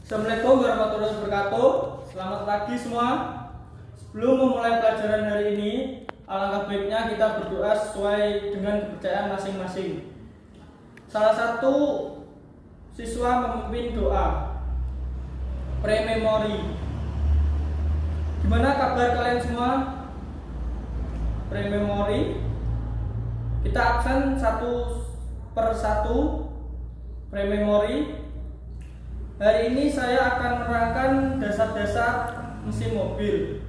Assalamualaikum warahmatullahi wabarakatuh. Selamat pagi semua. Sebelum memulai pelajaran hari ini, alangkah baiknya kita berdoa sesuai dengan kepercayaan masing-masing. Salah satu siswa memimpin doa pre-memori. Gimana kabar kalian semua? Pre-memori. Kita absen satu per satu pre-memori. Hari ini saya akan menerangkan dasar-dasar mesin mobil.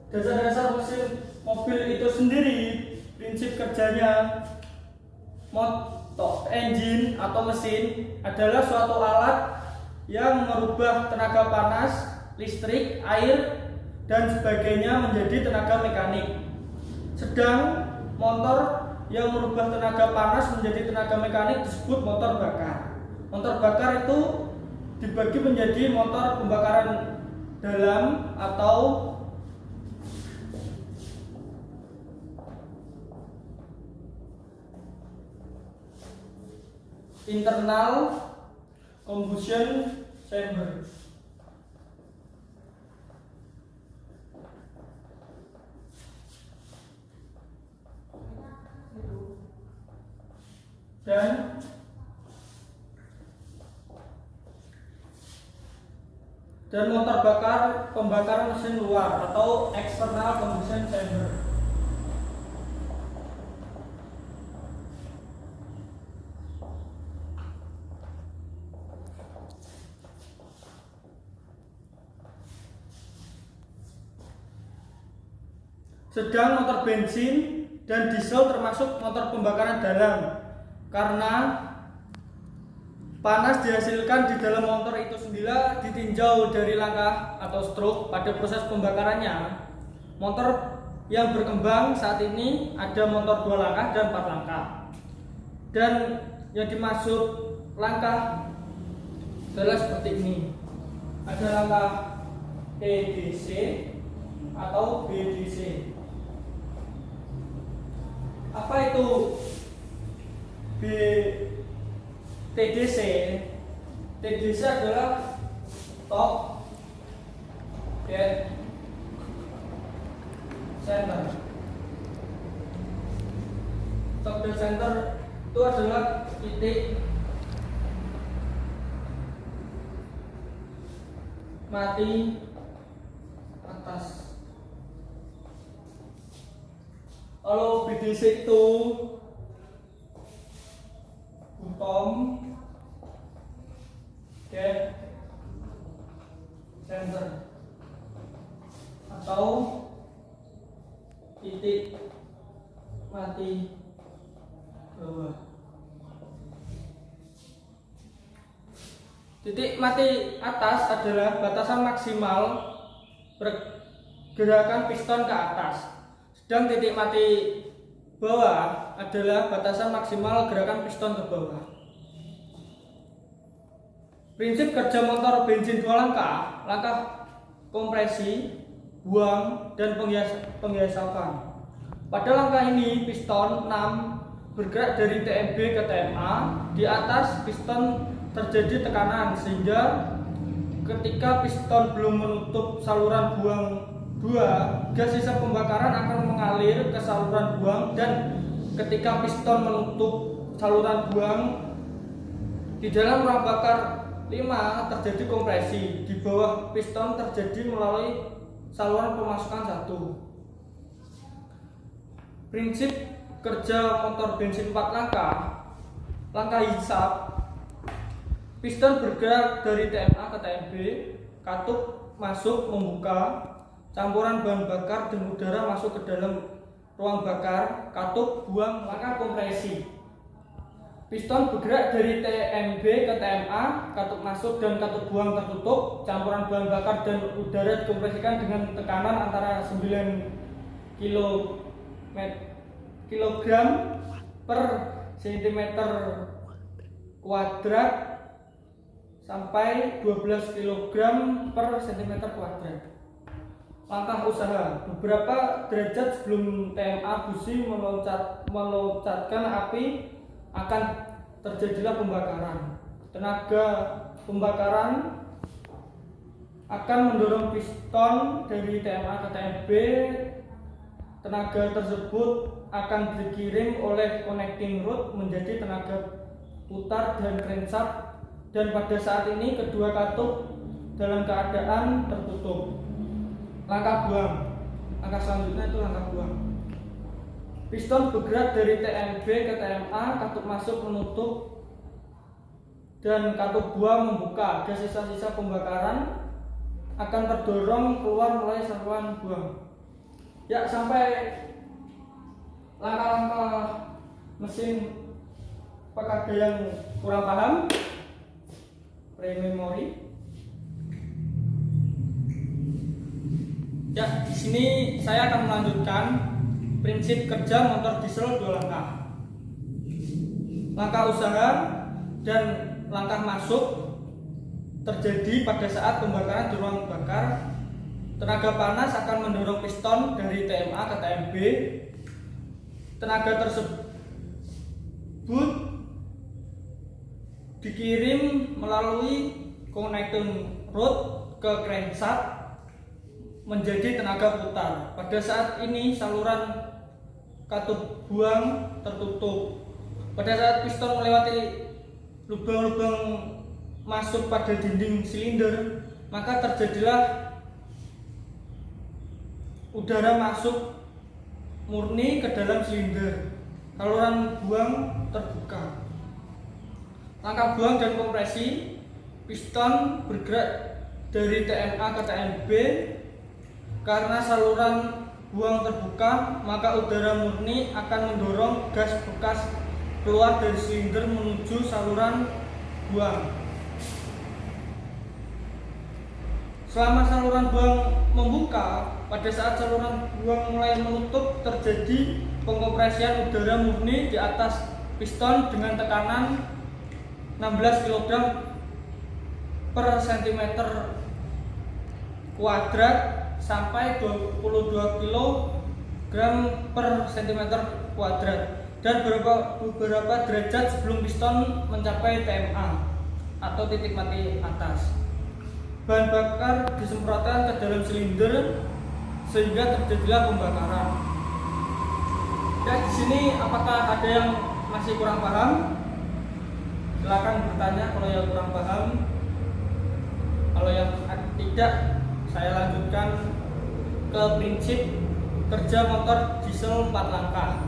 Dasar-dasar mesin mobil itu sendiri, prinsip kerjanya, motor, engine atau mesin adalah suatu alat yang merubah tenaga panas, listrik, air, dan sebagainya menjadi tenaga mekanik. Sedang motor yang merubah tenaga panas menjadi tenaga mekanik disebut motor bakar. Motor bakar itu dibagi menjadi motor pembakaran dalam atau internal combustion chamber. Dan motor bakar pembakaran mesin luar atau external combustion chamber. Sedang motor bensin dan diesel termasuk motor pembakaran dalam, karena panas dihasilkan di dalam motor itu sendiri ditinjau dari langkah atau stroke pada proses pembakarannya. Motor yang berkembang saat ini ada motor 2 langkah dan 4 langkah. Dan yang dimaksud langkah adalah seperti ini. Ada langkah EDC atau BDC. Apa itu TDC? TDC adalah top dead center. Top dead center itu adalah titik mati atas. Kalau BDC itu bottom dead center atau titik mati bawah. Titik mati atas adalah batasan maksimal pergerakan piston ke atas. Sedang titik mati bawah adalah batasan maksimal gerakan piston ke bawah. Prinsip kerja motor bensin 2 langkah, langkah kompresi, buang, dan penghiasan. Pada langkah ini piston 6 bergerak dari TMB ke TMA. Di atas piston terjadi tekanan sehingga ketika piston belum menutup saluran buang 2, gas sisa pembakaran akan mengalir ke saluran buang, dan ketika piston menutup saluran buang di dalam ruang bakar 5 terjadi kompresi. Di bawah piston terjadi melalui saluran pemasukan 1. Prinsip kerja motor bensin 4 langkah. Langkah hisap. Piston bergerak dari TMA ke TMB, katup masuk membuka, campuran bahan bakar dan udara masuk ke dalam ruang bakar, katup buang. Langkah kompresi. Piston bergerak dari TMB ke TMA, katup masuk dan katup buang tertutup, campuran bahan bakar dan udara dikompresikan dengan tekanan antara 9 kg per cm kuadrat sampai 12 kg per cm kuadrat. Langkah usaha: beberapa derajat sebelum TMA busi meloncatkan api akan terjadilah pembakaran. Tenaga pembakaran akan mendorong piston dari TMA ke TMB. Tenaga tersebut akan dikirim oleh connecting rod menjadi tenaga putar dan crankshaft, dan pada saat ini kedua katup dalam keadaan tertutup. Langkah buang. Langkah selanjutnya itu langkah buang. Piston bergerak dari TMB ke TMA, katup masuk menutup dan katup buang membuka. Ada sisa-sisa pembakaran akan terdorong keluar melalui saluran buang. Ya, sampai langkah-langkah mesin. Apakah ada yang kurang paham? Pre-memori. Ya, di sini saya akan melanjutkan prinsip kerja motor diesel 2 langkah. Langkah usaha dan langkah masuk terjadi pada saat pembakaran di ruang bakar. Tenaga panas akan mendorong piston dari TMA ke TMB. Tenaga tersebut dikirim melalui connecting rod ke crankshaft menjadi tenaga putar. Pada saat ini saluran katup buang tertutup. Pada saat piston melewati lubang-lubang masuk pada dinding silinder, maka terjadilah udara masuk murni ke dalam silinder. Saluran buang terbuka. Langkah buang dan kompresi. Piston bergerak dari TMA ke TMB. Karena saluran buang terbuka, maka udara murni akan mendorong gas bekas keluar dari silinder menuju saluran buang. Selama saluran buang membuka, pada saat saluran buang mulai menutup, terjadi pengkompresian udara murni di atas piston dengan tekanan 16 kg per cm kuadrat sampai 22 kg per cm kuadrat, dan beberapa derajat sebelum piston mencapai TMA atau titik mati atas. Bahan bakar disemprotkan ke dalam silinder sehingga terjadilah pembakaran. Ya, di sini apakah ada yang masih kurang paham? Silakan bertanya kalau yang kurang paham. Kalau yang tidak, saya lanjutkan ke prinsip kerja motor diesel 4 langkah.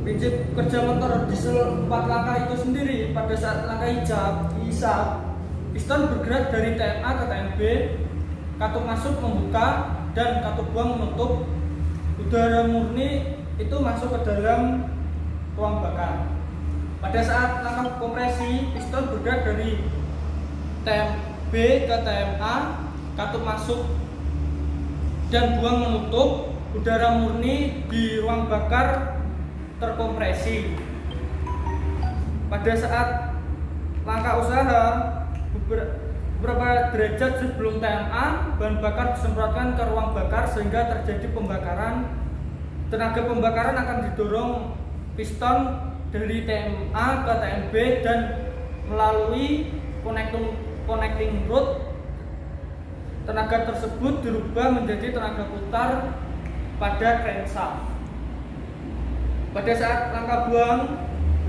Prinsip kerja motor diesel 4 langkah itu sendiri, pada saat langkah hisap, piston bergerak dari TMA ke TMB, katup masuk membuka dan katup buang menutup. Udara murni itu masuk ke dalam ruang bakar. Pada saat langkah kompresi, piston bergerak dari TMB ke TMA, katup masuk dan buang menutup. Udara murni di ruang bakar terkompresi. Pada saat langkah usaha, beberapa derajat sebelum TMA, bahan bakar disemprotkan ke ruang bakar sehingga terjadi pembakaran. Tenaga pembakaran akan didorong piston dari TMA ke TMB dan melalui connecting rod. Tenaga tersebut dirubah menjadi tenaga putar pada crankshaft. Pada saat langkah buang,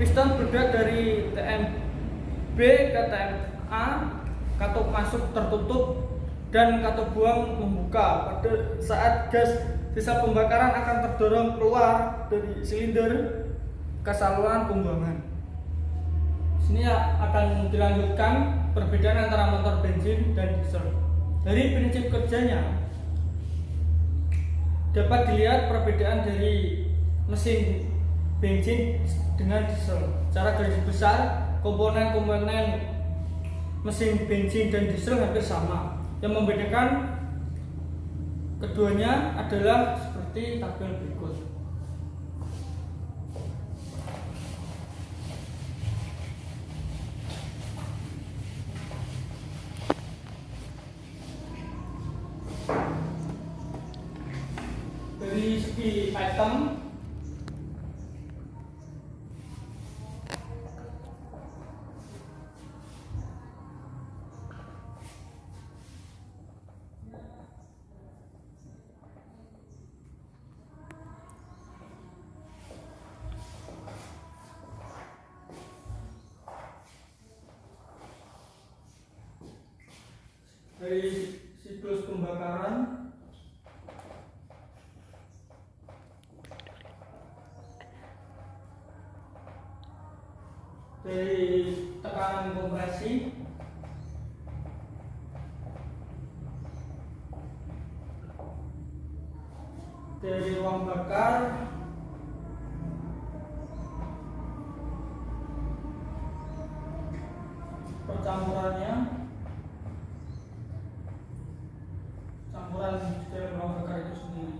piston bergerak dari TMB ke TMA, katup masuk tertutup dan katup buang membuka. Pada saat gas sisa pembakaran akan terdorong keluar dari silinder ke saluran pembuangan. Sini akan dilanjutkan perbedaan antara motor bensin dan diesel. Dari prinsip kerjanya dapat dilihat perbedaan dari mesin bensin dengan diesel. Secara garis besar, komponen-komponen mesin bensin dan diesel hampir sama. Yang membedakan keduanya adalah seperti tabel berikut. di item dari siklus pembakaran, dari tekanan kompresi, dari ruang bakar, percampurannya, campuran di dalam ruang bakar itu sendiri.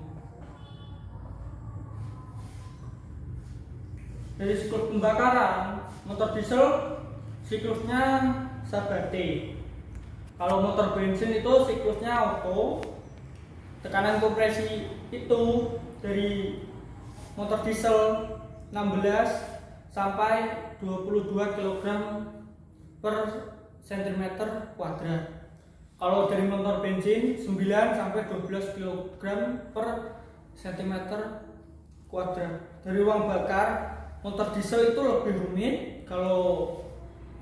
Dari siklus pembakaran, motor diesel siklusnya sabate. Kalau motor bensin itu siklusnya auto. Tekanan kompresi itu dari motor diesel 16 sampai 22 kg per cm kuadrat. Kalau dari motor bensin 9 sampai 12 kg per cm kuadrat. Dari ruang bakar, motor diesel itu lebih rumit, kalau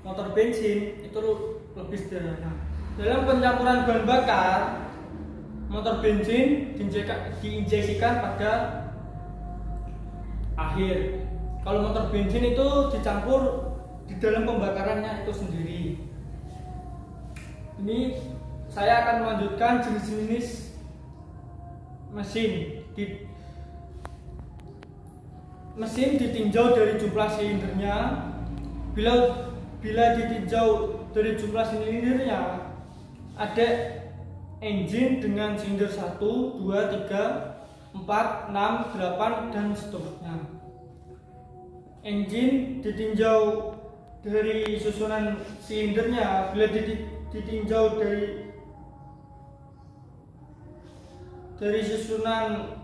motor bensin itu lebih sederhana. Dalam pencampuran bahan bakar, motor bensin diinjeksikan pada akhir. Kalau motor bensin itu dicampur di dalam pembakarannya itu sendiri. Ini saya akan melanjutkan jenis-jenis mesin. Mesin ditinjau dari jumlah silindernya. Bila ditinjau dari jumlah silindernya, ada engine dengan silinder 1, 2, 3, 4, 6, 8 dan seterusnya. Engine ditinjau dari susunan silindernya. Bila ditinjau dari susunan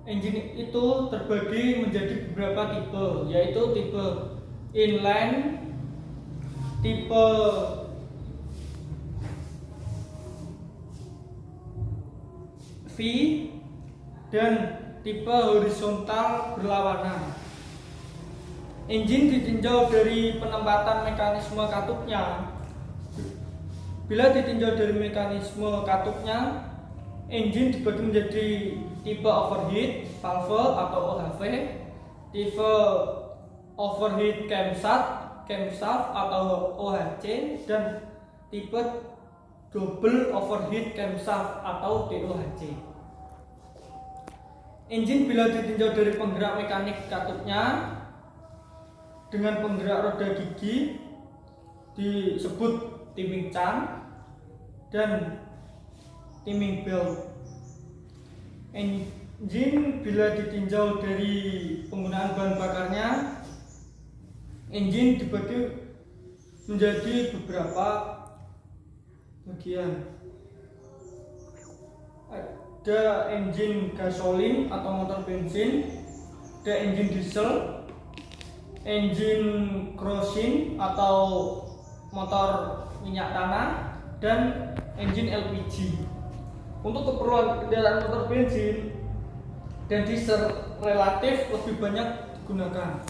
engine itu terbagi menjadi beberapa tipe, yaitu tipe inline, tipe V, dan tipe horizontal berlawanan. Engine ditinjau dari penempatan mekanisme katupnya. Bila ditinjau dari mekanisme katupnya, engine dibagi menjadi tipe overheat valve atau OHV, tipe overheat camshaft atau OHC, dan tipe double overheat camshaft atau DOHC. Engine bila ditinjau dari penggerak mekanik katupnya dengan penggerak roda gigi disebut timing cam dan timing belt. Engine bila ditinjau dari penggunaan bahan bakarnya, engine dibagi menjadi beberapa bagian. Ada engine gasolin atau motor bensin, ada engine diesel, engine kerosene atau motor minyak tanah, dan engine LPG. Untuk keperluan kendaraan motor bensin dan diesel relatif lebih banyak digunakan.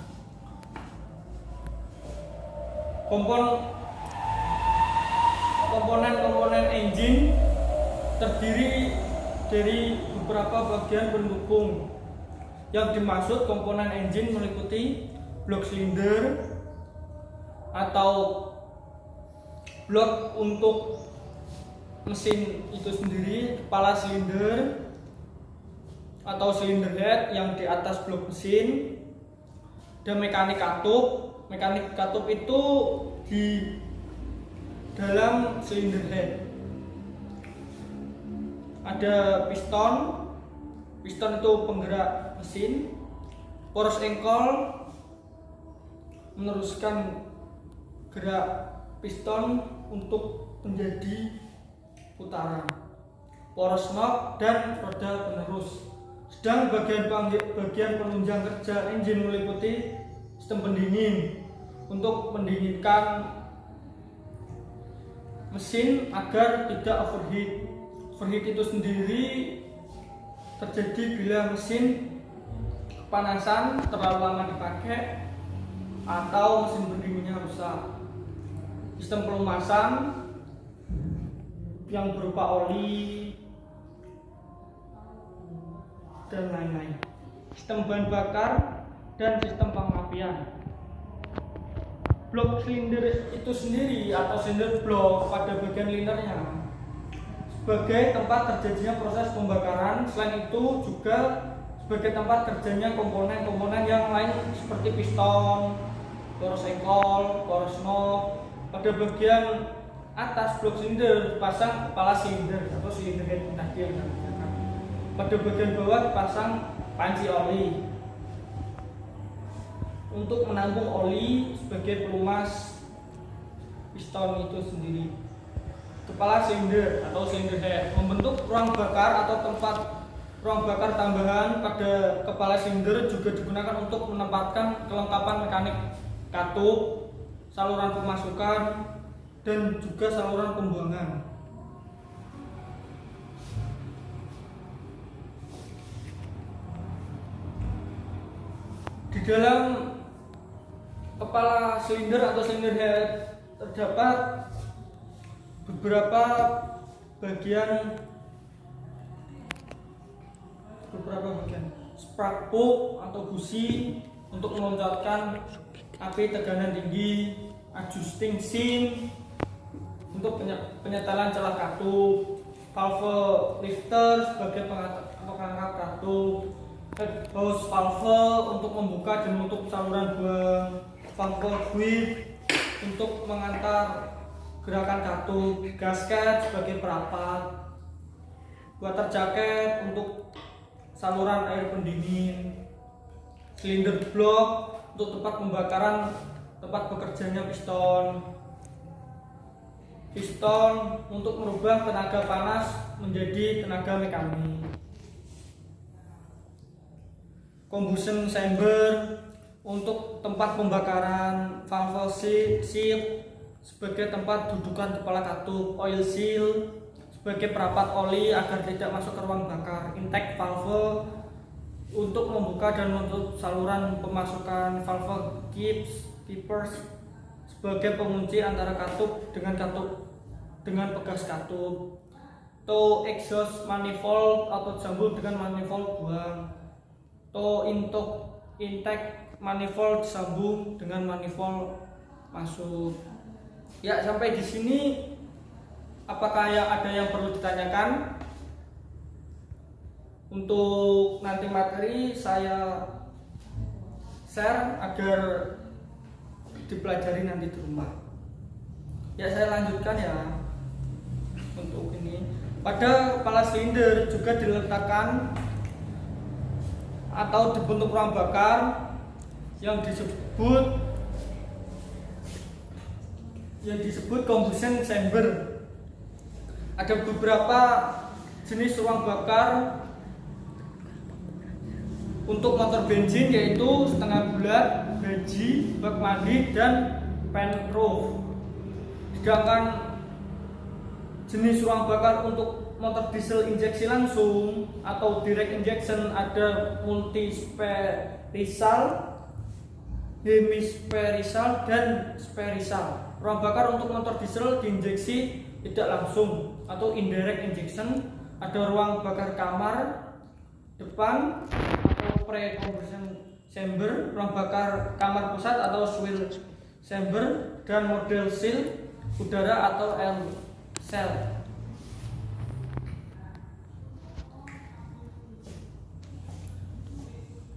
Komponen engine terdiri dari beberapa bagian pendukung. Yang dimaksud komponen engine meliputi blok silinder atau blok untuk mesin itu sendiri, kepala silinder atau silinder head yang di atas blok mesin, dan mekanik katup. Mekanik katup itu di dalam silinder head. Ada piston itu penggerak mesin. Poros engkol meneruskan gerak piston untuk menjadi putaran. Poros knob dan roda penerus. Sedang bagian penunjang kerja engine meliputi sistem pendingin untuk mendinginkan mesin agar tidak overheat. Overheat itu sendiri terjadi bila mesin kepanasan terlalu lama dipakai atau mesin pendinginnya rusak. Sistem pelumasan yang berupa oli dan lain-lain, sistem bahan bakar dan sistem pengapian. Blok silinder itu sendiri atau silinder blok pada bagian linernya sebagai tempat terjadinya proses pembakaran. Selain itu juga sebagai tempat kerjanya komponen-komponen yang lain seperti piston, poros engkol, poros knob. Pada bagian atas blok silinder dipasang kepala silinder atau silinder head tadi yang saya katakan. Pada bagian bawah dipasang panci oli untuk menampung oli sebagai pelumas piston itu sendiri. Kepala silinder atau silinder head membentuk ruang bakar atau tempat ruang bakar tambahan pada kepala silinder, juga digunakan untuk menempatkan kelengkapan mekanik katup, saluran pemasukan, dan juga saluran pembuangan. Di dalam kepala silinder atau silinder head terdapat beberapa bagian spark plug atau busi untuk meloncatkan api tegangan tinggi, adjusting scene untuk penyetelan celah katup, valve lifter sebagai pengangkat katup, hose valve untuk membuka dan menutup saluran buang, valve guide untuk mengantar gerakan katup, gasket sebagai perapat, water jacket untuk saluran air pendingin, silinder block untuk tempat pembakaran, tempat bekerjanya piston untuk merubah tenaga panas menjadi tenaga mekanik, combustion chamber untuk tempat pembakaran, valve seal sebagai tempat dudukan kepala katup, oil seal sebagai perapat oli agar tidak masuk ke ruang bakar, intake valve untuk membuka dan menutup saluran pemasukan, valve keepers sebagai pengunci antara katup dengan pegas katup, toe exhaust manifold atau jambul dengan manifold buang, toe intake manifold sambung dengan manifold masuk. Ya, sampai di sini apakah ada yang perlu ditanyakan? Untuk nanti materi saya share agar dipelajari nanti di rumah. Ya, saya lanjutkan ya. Untuk ini pada kepala silinder juga diletakkan atau dibentuk ruang bakar yang disebut combustion chamber. Ada beberapa jenis ruang bakar untuk motor bensin, yaitu setengah bulat, baji, bak mandi, dan pan roof. Sedangkan jenis ruang bakar untuk motor diesel injeksi langsung atau direct injection ada multisperisal, hemisperisal, dan sperisal. Ruang bakar untuk motor diesel diinjeksi tidak langsung atau indirect injection. Ada ruang bakar kamar depan atau pre-combustion chamber, ruang bakar kamar pusat atau swirl chamber, dan model seal udara atau air cell.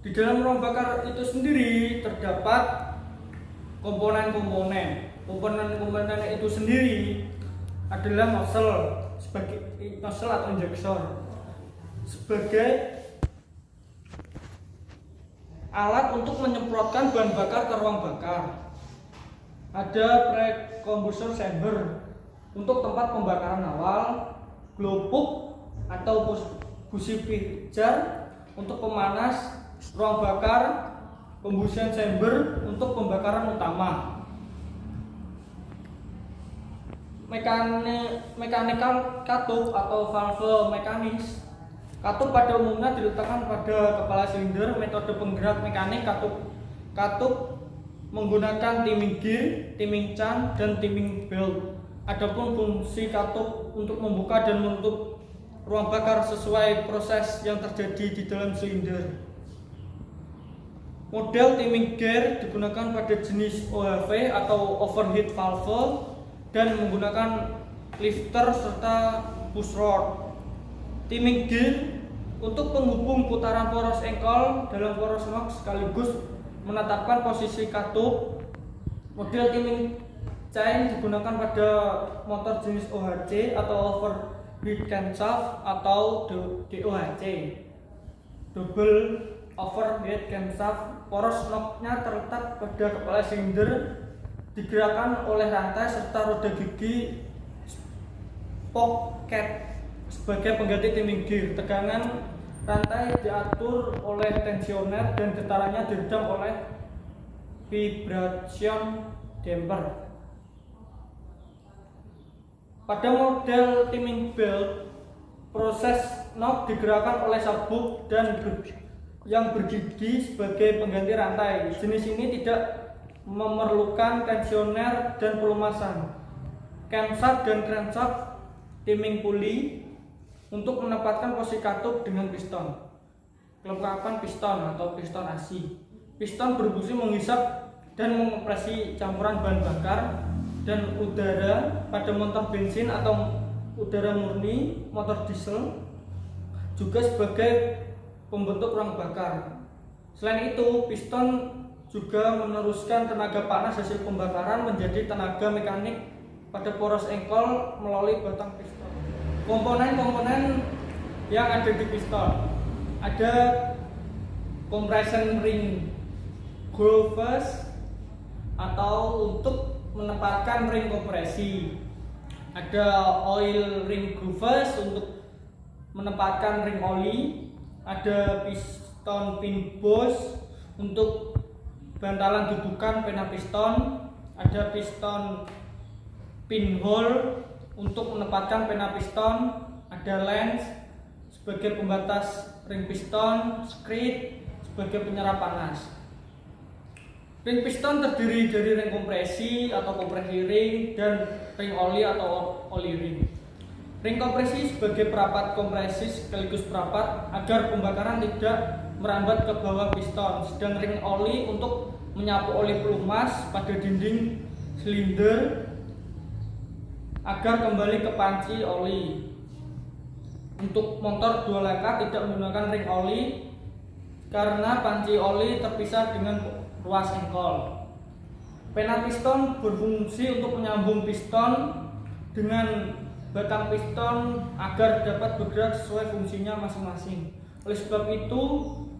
Di dalam ruang bakar itu sendiri terdapat komponen-komponen. Komponen-komponen itu sendiri adalah nozzle atau injektor sebagai alat untuk menyemprotkan bahan bakar ke ruang bakar. Ada pre-combustion chamber untuk tempat pembakaran awal, glow plug atau busi pijar untuk pemanas, ruang bakar, combustion chamber untuk pembakaran utama. Mechanical katup atau valve mekanis. Katup pada umumnya diletakkan pada kepala silinder. Metode penggerak mekanik katup menggunakan timing gear, timing chan, dan timing belt. Adapun fungsi katup untuk membuka dan menutup ruang bakar sesuai proses yang terjadi di dalam silinder. Model timing gear digunakan pada jenis OHV atau overheat valve dan menggunakan lifter serta push rod. Timing gear untuk penghubung putaran poros engkol dalam poros knob sekaligus menetapkan posisi katup. Model timing chain digunakan pada motor jenis OHC atau overheat camshaft atau DOHC, double overhead camshaft. Poros knob-nya terletak pada kepala silinder, digerakkan oleh rantai serta roda gigi spoket sebagai pengganti timing gear. Tegangan rantai diatur oleh tensioner dan getarannya diredam oleh vibration damper. Pada model timing belt, proses knob digerakkan oleh sabuk dan yang bergigi sebagai pengganti rantai. Jenis ini tidak memerlukan tensioner dan pelumasan. Camshaft dan crankshaft timing pulley untuk menempatkan posisi katup dengan piston. Kelengkapan piston atau piston AC. Piston berfungsi menghisap dan mengoperasi campuran bahan bakar dan udara pada motor bensin atau udara murni motor diesel, juga sebagai pembentuk ruang bakar. Selain itu, piston juga meneruskan tenaga panas hasil pembakaran menjadi tenaga mekanik pada poros engkol melalui batang piston. Komponen-komponen yang ada di piston ada compression ring grooves atau untuk menempatkan ring kompresi, ada oil ring grooves untuk menempatkan ring oli, ada piston pin boss untuk bantalan dudukan pena piston, ada piston pinhole untuk menempatkan pena piston, ada lens sebagai pembatas ring piston, skrit sebagai penyerap panas. Ring piston terdiri dari ring kompresi atau kompresi ring dan ring oli atau oli ring. Ring kompresi sebagai perapat kompresi sekaligus perapat agar pembakaran tidak merambat ke bawah piston, sedang ring oli untuk menyapu oli pelumas pada dinding silinder agar kembali ke panci oli. Untuk motor 2 langkah tidak menggunakan ring oli karena panci oli terpisah dengan ruas engkol. Pena piston berfungsi untuk menyambung piston dengan batang piston agar dapat bergerak sesuai fungsinya masing-masing. Oleh sebab itu,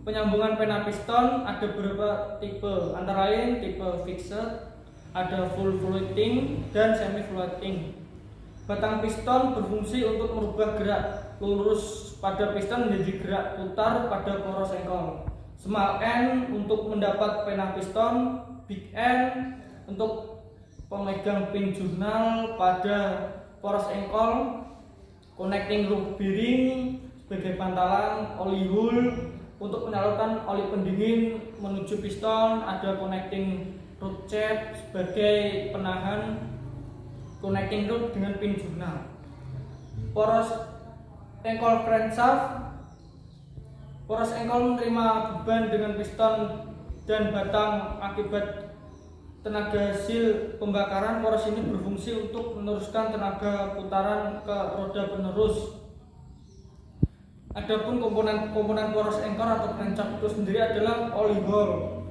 penyambungan pena piston ada beberapa tipe, antara lain tipe fixed, ada full floating dan semi floating. Batang piston berfungsi untuk merubah gerak lurus pada piston menjadi gerak putar pada poros engkol. Small end untuk mendapat pena piston, big end untuk pemegang pin jurnal pada poros engkol, connecting root bearing sebagai pantalan, oli hull untuk menyalurkan oli pendingin menuju piston, ada connecting root cap sebagai penahan, connecting root dengan pin jurnal. Poros engkol crankshaft, poros engkol menerima beban dengan piston dan batang akibat tenaga hasil pembakaran. Poros ini berfungsi untuk meneruskan tenaga putaran ke roda penerus. Adapun komponen poros engkol atau crankshaft itu sendiri adalah oli hole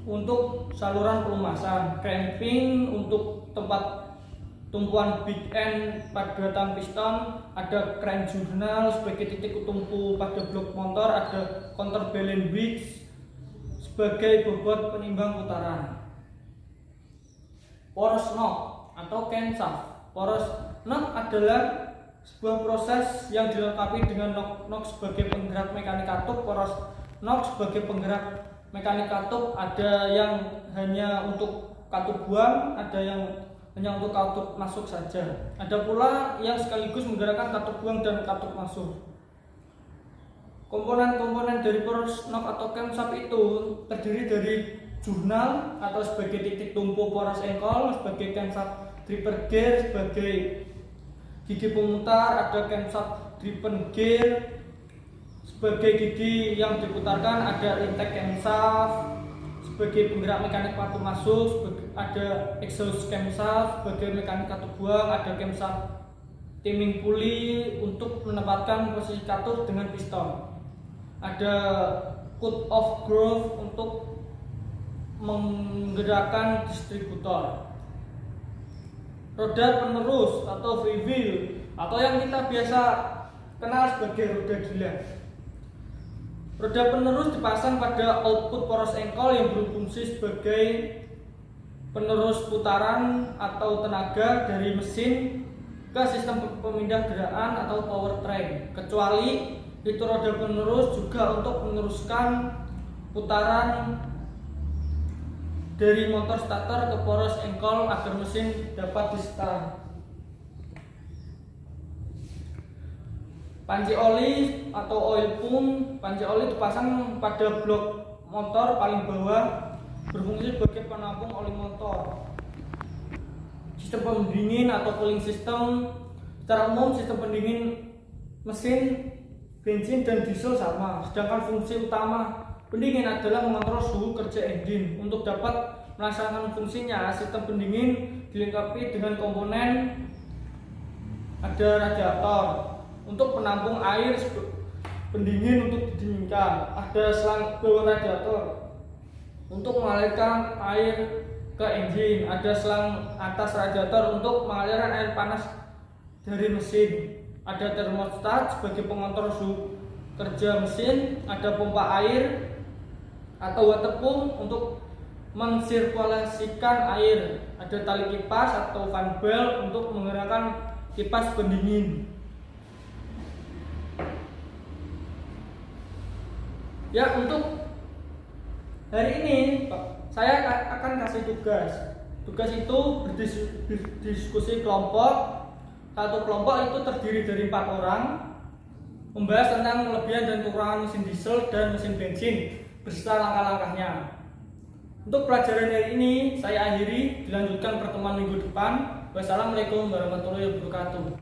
untuk saluran pelumasan, cramping untuk tempat tumpuan big end pada batang piston, ada crank jurnal sebagai titik tumpu pada blok motor, ada counterbalance wedge sebagai bobot penimbang putaran. Poros knob atau camshaft. Poros knob adalah sebuah proses yang dilengkapi dengan nok sebagai penggerak mekanik katup. Poros nok sebagai penggerak mekanik katup ada yang hanya untuk katup buang, ada yang hanya untuk katup masuk saja. Ada pula yang sekaligus menggerakkan katup buang dan katup masuk. Komponen-komponen dari poros nok atau camshaft itu terdiri dari jurnal atau sebagai titik tumpu poros engkol, sebagai camshaft driver gear, sebagai gigi pemutar, ada camshaft driven gear, sebagai gigi yang diputarkan ada intake camshaft, sebagai penggerak mekanik katup masuk, ada exhaust camshaft, sebagai mekanik katup buang, ada camshaft timing pulley untuk menempatkan posisi katup dengan piston, ada cut off groove untuk menggerakkan distributor, roda penerus atau freewheel atau yang kita biasa kenal sebagai roda gila. Roda penerus dipasang pada output poros engkol yang berfungsi sebagai penerus putaran atau tenaga dari mesin ke sistem pemindah gerakan atau powertrain. Kecuali itu roda penerus juga untuk meneruskan putaran dari motor starter ke poros engkol agar mesin dapat di-start. Panci oli atau oil pump, panci oli dipasang pada blok motor paling bawah, berfungsi sebagai penampung oli motor. Sistem pendingin atau cooling system, secara umum sistem pendingin mesin bensin dan diesel sama, sedangkan fungsi utama pendingin adalah mengontrol suhu kerja engine. Untuk dapat melaksanakan fungsinya, sistem pendingin dilengkapi dengan komponen ada radiator untuk penampung air pendingin untuk didinginkan, ada selang bawah radiator untuk mengalirkan air ke engine, ada selang atas radiator untuk mengalirkan air panas dari mesin, ada termostat sebagai pengontrol suhu kerja mesin, ada pompa air atau water pump untuk mensirkulasikan air, ada tali kipas atau fan belt untuk menggerakkan kipas pendingin. Ya, untuk hari ini saya akan kasih tugas. Tugas itu berdiskusi kelompok. Satu kelompok itu terdiri dari 4 orang, membahas tentang kelebihan dan kekurangan mesin diesel dan mesin bensin beserta langkah-langkahnya. Untuk pelajaran hari ini saya akhiri, dilanjutkan pertemuan minggu depan. Wassalamualaikum warahmatullahi wabarakatuh.